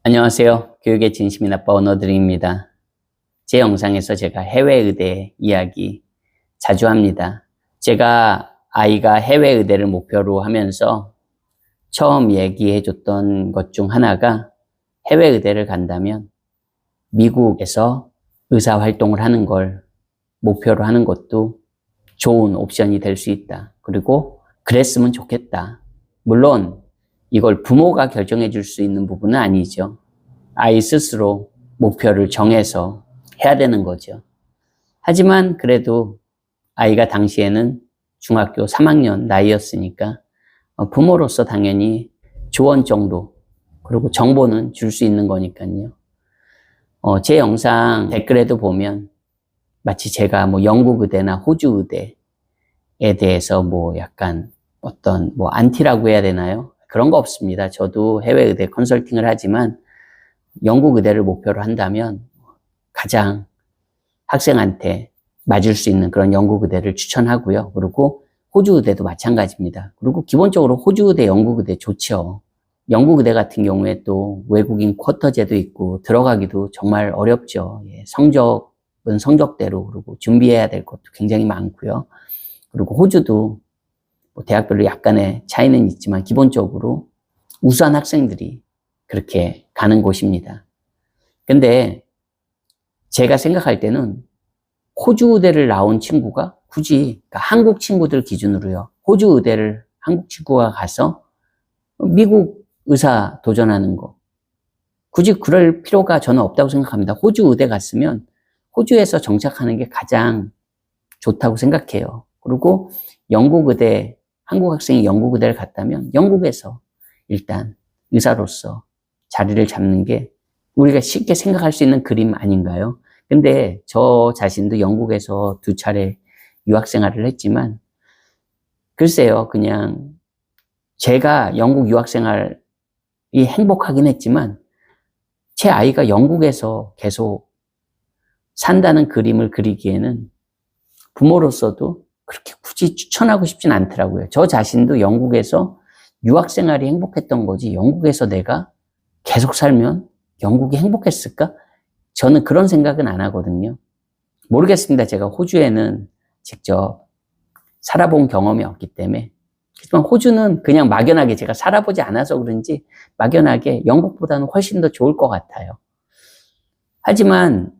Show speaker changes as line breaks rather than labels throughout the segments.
안녕하세요. 교육의 진심인 아빠 언어드림입니다. 제 영상에서 제가 해외의대 이야기 자주 합니다. 제가 아이가 해외의대를 목표로 하면서 처음 얘기해줬던 것 중 하나가 해외의대를 간다면 미국에서 의사활동을 하는 걸 목표로 하는 것도 좋은 옵션이 될 수 있다. 그리고 그랬으면 좋겠다. 물론 이걸 부모가 결정해 줄 수 있는 부분은 아니죠. 아이 스스로 목표를 정해서 해야 되는 거죠. 하지만 그래도 아이가 당시에는 중학교 3학년 나이였으니까 부모로서 당연히 조언 정도 그리고 정보는 줄 수 있는 거니까요. 제 영상 댓글에도 보면 마치 제가 영국 의대나 호주 의대에 대해서 약간 어떤 안티라고 해야 되나요? 그런 거 없습니다. 저도 해외 의대 컨설팅을 하지만 영국 의대를 목표로 한다면 가장 학생한테 맞을 수 있는 그런 영국 의대를 추천하고요. 그리고 호주 의대도 마찬가지입니다. 그리고 기본적으로 호주 의대, 영국 의대 좋죠. 영국 의대 같은 경우에 또 외국인 쿼터제도 있고 들어가기도 정말 어렵죠. 성적은 성적대로 그리고 준비해야 될 것도 굉장히 많고요. 그리고 호주도 대학별로 약간의 차이는 있지만 기본적으로 우수한 학생들이 그렇게 가는 곳입니다. 근데 제가 생각할 때는 호주 의대를 나온 친구가 굳이 그러니까 한국 친구들 기준으로요. 호주 의대를 한국 친구가 가서 미국 의사 도전하는 거 굳이 그럴 필요가 저는 없다고 생각합니다. 호주 의대 갔으면 호주에서 정착하는 게 가장 좋다고 생각해요. 그리고 영국 의대, 한국 학생이 영국 의대를 갔다면 영국에서 일단 의사로서 자리를 잡는 게 우리가 쉽게 생각할 수 있는 그림 아닌가요? 근데 저 자신도 영국에서 2차례 유학생활을 했지만 글쎄요, 그냥 제가 영국 유학생활이 행복하긴 했지만 제 아이가 영국에서 계속 산다는 그림을 그리기에는 부모로서도 그렇게 굳이 추천하고 싶진 않더라고요. 저 자신도 영국에서 유학생활이 행복했던 거지 영국에서 내가 계속 살면 영국이 행복했을까? 저는 그런 생각은 안 하거든요. 모르겠습니다. 제가 호주에는 직접 살아본 경험이 없기 때문에. 하지만 호주는 그냥 막연하게 제가 살아보지 않아서 그런지 막연하게 영국보다는 훨씬 더 좋을 것 같아요. 하지만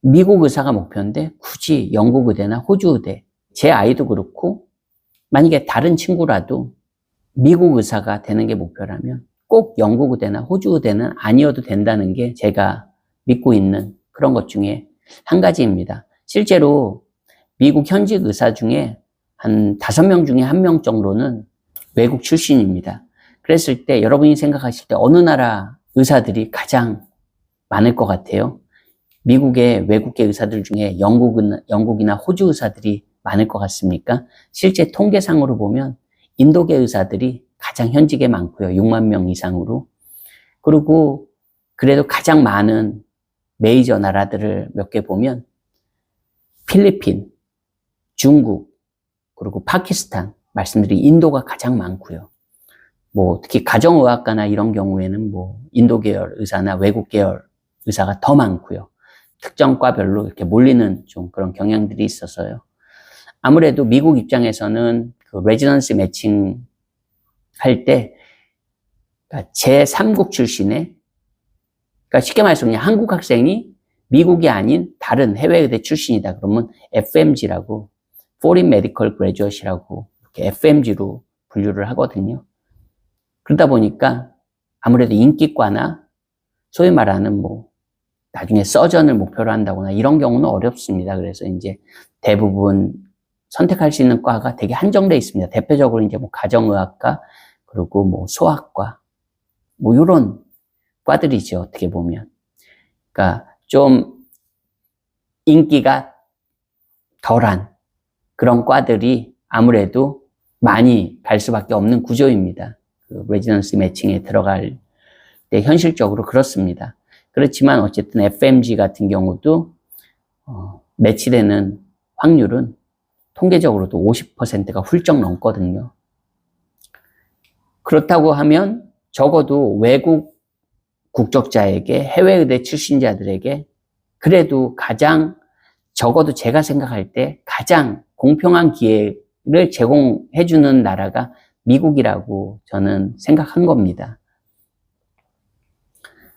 미국 의사가 목표인데 굳이 영국 의대나 호주 의대, 제 아이도 그렇고 만약에 다른 친구라도 미국 의사가 되는 게 목표라면 꼭 영국 의대나 호주 의대는 아니어도 된다는 게 제가 믿고 있는 그런 것 중에 한 가지입니다. 실제로 미국 현직 의사 중에 한 5명 중에 1명 정도는 외국 출신입니다. 그랬을 때 여러분이 생각하실 때 어느 나라 의사들이 가장 많을 것 같아요? 미국의 외국계 의사들 중에 영국이나 호주 의사들이 많을 것 같습니까? 실제 통계상으로 보면 인도계 의사들이 가장 현직에 많고요. 6만 명 이상으로. 그리고 그래도 가장 많은 메이저 나라들을 몇 개 보면 필리핀, 중국, 그리고 파키스탄, 말씀드린 인도가 가장 많고요. 특히 가정의학과나 이런 경우에는 인도 계열 의사나 외국 계열 의사가 더 많고요. 특정 과별로 이렇게 몰리는 좀 그런 경향들이 있어서요. 아무래도 미국 입장에서는 그 레지던시 매칭 할 때 제3국 출신의 그러니까 쉽게 말해서 그냥 한국 학생이 미국이 아닌 다른 해외의대 출신이다. 그러면 FMG라고 Foreign Medical Graduate이라고 이렇게 FMG로 분류를 하거든요. 그러다 보니까 아무래도 인기과나 소위 말하는 나중에 서전을 목표로 한다거나 이런 경우는 어렵습니다. 그래서 이제 대부분 선택할 수 있는 과가 되게 한정되어 있습니다. 대표적으로 이제 가정의학과 그리고 소아과 이런 과들이죠. 어떻게 보면. 그러니까 좀 인기가 덜한 그런 과들이 아무래도 많이 갈 수밖에 없는 구조입니다. 그 레지던시 매칭에 들어갈 때 현실적으로 그렇습니다. 그렇지만 어쨌든 FMG 같은 경우도 매치되는 확률은 통계적으로도 50%가 훌쩍 넘거든요. 그렇다고 하면 적어도 외국 국적자에게, 해외 의대 출신자들에게 그래도 가장, 적어도 제가 생각할 때 가장 공평한 기회를 제공해주는 나라가 미국이라고 저는 생각한 겁니다.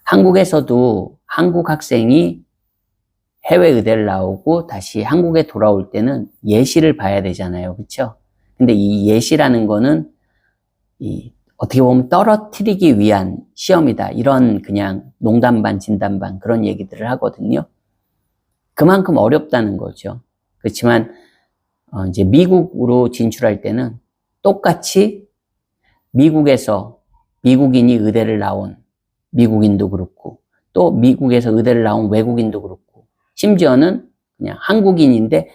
한국에서도 한국 학생이 해외 의대를 나오고 다시 한국에 돌아올 때는 예시를 봐야 되잖아요. 그렇죠? 근데 이 예시라는 거는 어떻게 보면 떨어뜨리기 위한 시험이다. 이런 그냥 농담 반 진담 반 그런 얘기들을 하거든요. 그만큼 어렵다는 거죠. 그렇지만 이제 미국으로 진출할 때는 똑같이 미국에서 미국인이 의대를 나온 미국인도 그렇고 또 미국에서 의대를 나온 외국인도 그렇고 심지어는 그냥 한국인인데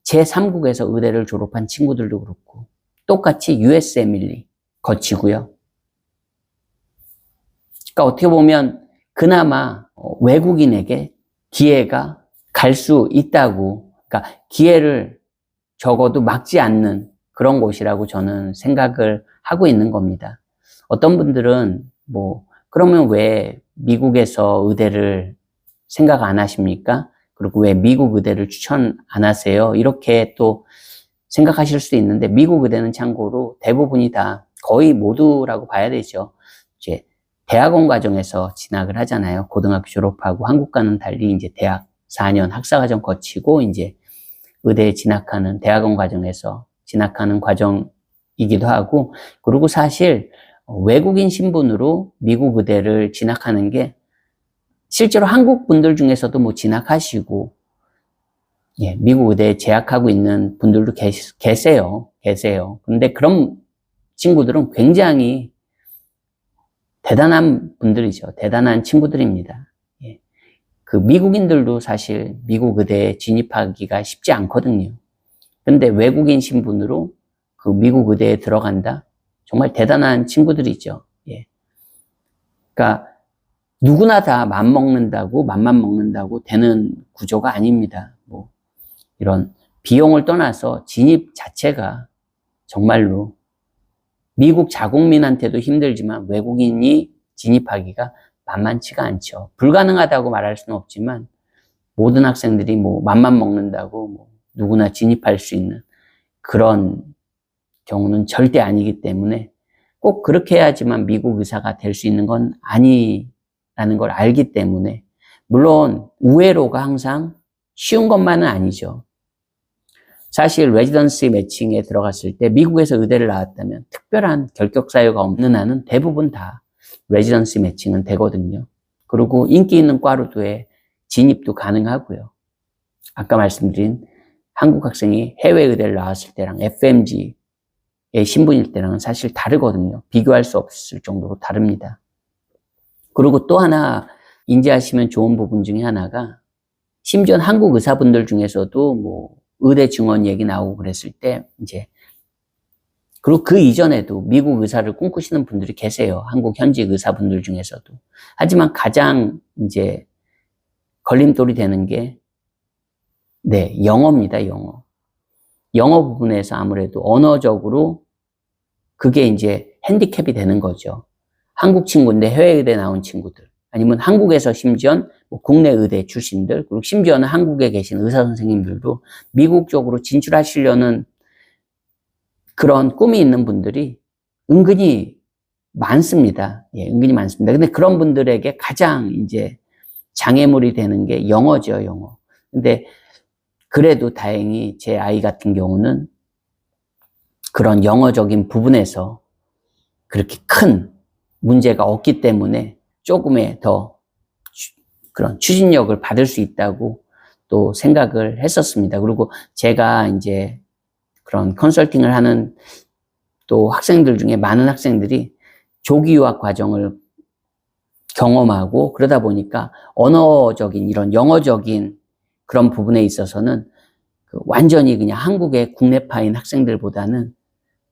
제3국에서 의대를 졸업한 친구들도 그렇고 똑같이 USMLE 거치고요. 그러니까 어떻게 보면 그나마 외국인에게 기회가 갈 수 있다고, 그러니까 기회를 적어도 막지 않는 그런 곳이라고 저는 생각을 하고 있는 겁니다. 어떤 분들은 그러면 왜 미국에서 의대를 생각 안 하십니까? 그리고 왜 미국 의대를 추천 안 하세요? 이렇게 또 생각하실 수도 있는데, 미국 의대는 참고로 대부분이 다 거의 모두라고 봐야 되죠. 이제 대학원 과정에서 진학을 하잖아요. 고등학교 졸업하고 한국과는 달리 이제 대학 4년 학사과정 거치고 이제 의대에 진학하는, 대학원 과정에서 진학하는 과정이기도 하고, 그리고 사실 외국인 신분으로 미국 의대를 진학하는 게 실제로 한국 분들 중에서도 진학하시고, 미국 의대에 재학하고 있는 분들도 계세요. 근데 그런 친구들은 굉장히 대단한 분들이죠. 대단한 친구들입니다. 그 미국인들도 사실 미국 의대에 진입하기가 쉽지 않거든요. 근데 외국인 신분으로 그 미국 의대에 들어간다? 정말 대단한 친구들이죠. 그러니까 누구나 다 맘만 먹는다고 되는 구조가 아닙니다. 이런 비용을 떠나서 진입 자체가 정말로 미국 자국민한테도 힘들지만 외국인이 진입하기가 만만치가 않죠. 불가능하다고 말할 수는 없지만 모든 학생들이 맘만 먹는다고 누구나 진입할 수 있는 그런 경우는 절대 아니기 때문에 꼭 그렇게 해야지만 미국 의사가 될 수 있는 건 아니라는 걸 알기 때문에, 물론 우회로가 항상 쉬운 것만은 아니죠. 사실 레지던시 매칭에 들어갔을 때 미국에서 의대를 나왔다면 특별한 결격 사유가 없는 한은 대부분 다 레지던시 매칭은 되거든요. 그리고 인기 있는 과로도에 진입도 가능하고요. 아까 말씀드린 한국 학생이 해외 의대를 나왔을 때랑 FMG의 신분일 때랑은 사실 다르거든요. 비교할 수 없을 정도로 다릅니다. 그리고 또 하나 인지하시면 좋은 부분 중에 하나가, 심지어 한국 의사분들 중에서도 의대 증원 얘기 나오고 그랬을 때 그리고 그 이전에도 미국 의사를 꿈꾸시는 분들이 계세요. 한국 현직 의사분들 중에서도. 하지만 가장 걸림돌이 되는 게 영어입니다. 영어 부분에서 아무래도 언어적으로 그게 핸디캡이 되는 거죠. 한국 친구인데 해외 의대 나온 친구들, 아니면 한국에서 심지어 국내 의대 출신들, 그리고 심지어는 한국에 계신 의사 선생님들도 미국 쪽으로 진출하시려는 그런 꿈이 있는 분들이 은근히 많습니다. 은근히 많습니다. 근데 그런 분들에게 가장 장애물이 되는 게 영어죠, 영어. 근데 그래도 다행히 제 아이 같은 경우는 그런 영어적인 부분에서 그렇게 큰 문제가 없기 때문에 조금의 더 그런 추진력을 받을 수 있다고 또 생각을 했었습니다. 그리고 제가 그런 컨설팅을 하는 또 학생들 중에 많은 학생들이 조기 유학 과정을 경험하고, 그러다 보니까 언어적인 이런 영어적인 그런 부분에 있어서는 완전히 그냥 한국의 국내파인 학생들보다는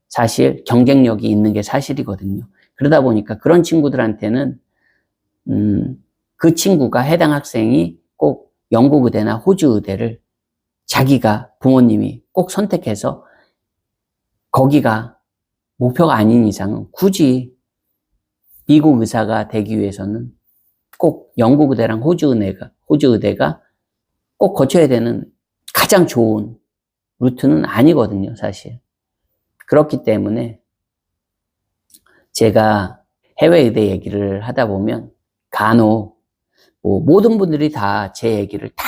사실 경쟁력이 있는 게 사실이거든요. 그러다 보니까 그런 친구들한테는 그 친구가, 해당 학생이 꼭 영국 의대나 호주 의대를 자기가, 부모님이 꼭 선택해서 거기가 목표가 아닌 이상은 굳이 미국 의사가 되기 위해서는 꼭 영국 의대랑 호주 의대가 꼭 거쳐야 되는 가장 좋은 루트는 아니거든요, 사실. 그렇기 때문에 제가 해외 의대 얘기를 하다 보면 간혹 뭐 모든 분들이 다 제 얘기를 다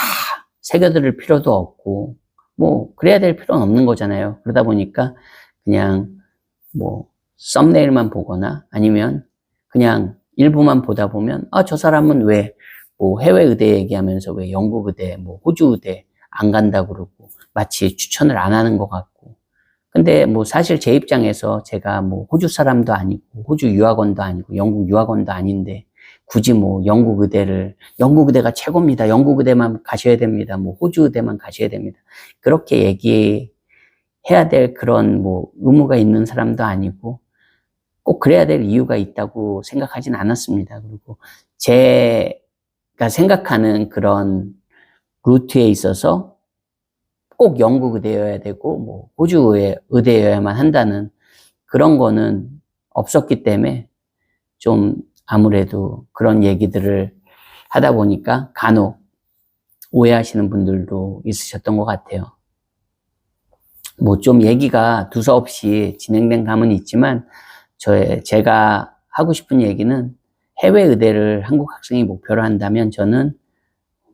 새겨들을 필요도 없고 뭐 그래야 될 필요는 없는 거잖아요. 그러다 보니까 그냥 뭐 썸네일만 보거나 아니면 그냥 일부만 보다 보면 저 사람은 왜 뭐 해외 의대 얘기하면서 왜 영국 의대, 뭐 호주 의대 안 간다고 그러고 마치 추천을 안 하는 것 같고. 근데 뭐 사실 제 입장에서 제가 뭐 호주 사람도 아니고 호주 유학원도 아니고 영국 유학원도 아닌데 굳이 뭐 영국 의대가 최고입니다. 영국 의대만 가셔야 됩니다. 뭐 호주 의대만 가셔야 됩니다. 그렇게 얘기해야 될 그런 뭐 의무가 있는 사람도 아니고 꼭 그래야 될 이유가 있다고 생각하진 않았습니다. 그리고 제가 생각하는 그런 루트에 있어서 꼭 영국 의대여야 되고 뭐 호주 의대여야만 한다는 그런 거는 없었기 때문에 좀 아무래도 그런 얘기들을 하다 보니까 간혹 오해하시는 분들도 있으셨던 것 같아요. 뭐 좀 얘기가 두서없이 진행된 감은 있지만 제가 하고 싶은 얘기는 해외 의대를 한국 학생이 목표로 한다면 저는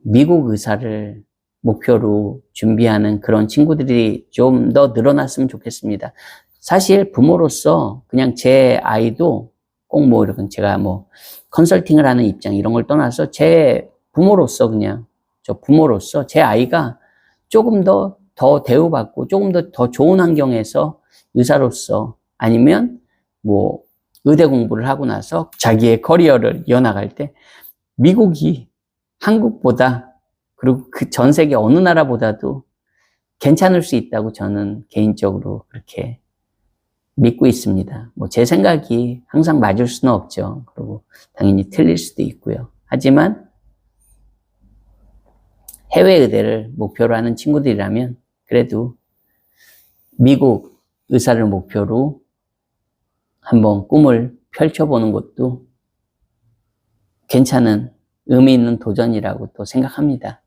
미국 의사를 목표로 준비하는 그런 친구들이 좀 더 늘어났으면 좋겠습니다. 사실 부모로서 그냥 제 아이도 꼭 뭐 이렇게 제가 뭐 컨설팅을 하는 입장 이런 걸 떠나서 제 부모로서 그냥 저 부모로서 제 아이가 조금 더 대우받고 조금 더 좋은 환경에서 의사로서 아니면 뭐 의대 공부를 하고 나서 자기의 커리어를 이어나갈 때 미국이 한국보다 그리고 그 전 세계 어느 나라보다도 괜찮을 수 있다고 저는 개인적으로 그렇게 믿고 있습니다. 뭐 제 생각이 항상 맞을 수는 없죠. 그리고 당연히 틀릴 수도 있고요. 하지만 해외 의대를 목표로 하는 친구들이라면 그래도 미국 의사를 목표로 한번 꿈을 펼쳐보는 것도 괜찮은 의미 있는 도전이라고 또 생각합니다.